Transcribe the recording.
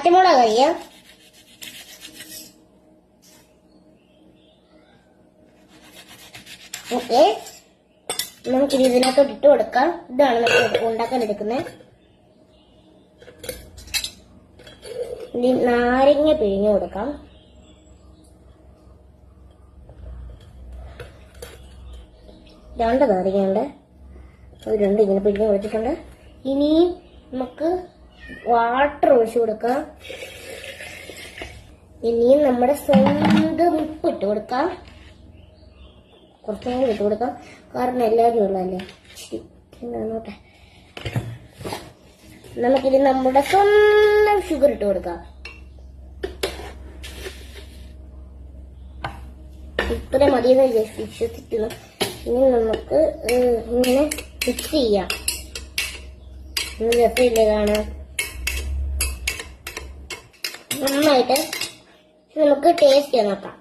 പച്ചമുളക് കഴിയാം. ഓക്കെ, നമുക്കിനി ഇതിനകത്തോട്ട് ഇട്ട് കൊടുക്കാം. ഇതാണ് നമ്മൾ ഉണ്ടാക്കാൻ എടുക്കുന്നത്. ഇനി നാരങ്ങ പിഴിഞ്ഞു കൊടുക്കാം. രണ്ട് നാരങ്ങയുണ്ട്, അത് രണ്ട് ഇങ്ങനെ പിഴിഞ്ഞു കൊടുത്തിട്ടുണ്ട്. ഇനി നമുക്ക് വാട്ടർ ഒഴിച്ചു കൊടുക്കാം. ഇനിയും നമ്മുടെ സ്വന്തം ഉപ്പ് ഇട്ട് കൊടുക്കാം. കുറച്ചും കൂടി ഇട്ട് കൊടുക്കാം, കാരണം എല്ലാവരും ഉള്ളതല്ലേ. നോട്ടെ, നമുക്കിത് നമ്മുടെ സ്വന്തം ഷുഗർ ഇട്ട് കൊടുക്കാം. ഇത്ര മതിയെന്ന് വിശ്വസിക്കുന്നു. ഇനി നമുക്ക് ഇങ്ങനെ മിക്സ് ചെയ്യാം. രസമില്ലേ കാണാൻ? നന്നായിട്ട് നമുക്ക് ടേസ്റ്റ് നോക്കാം.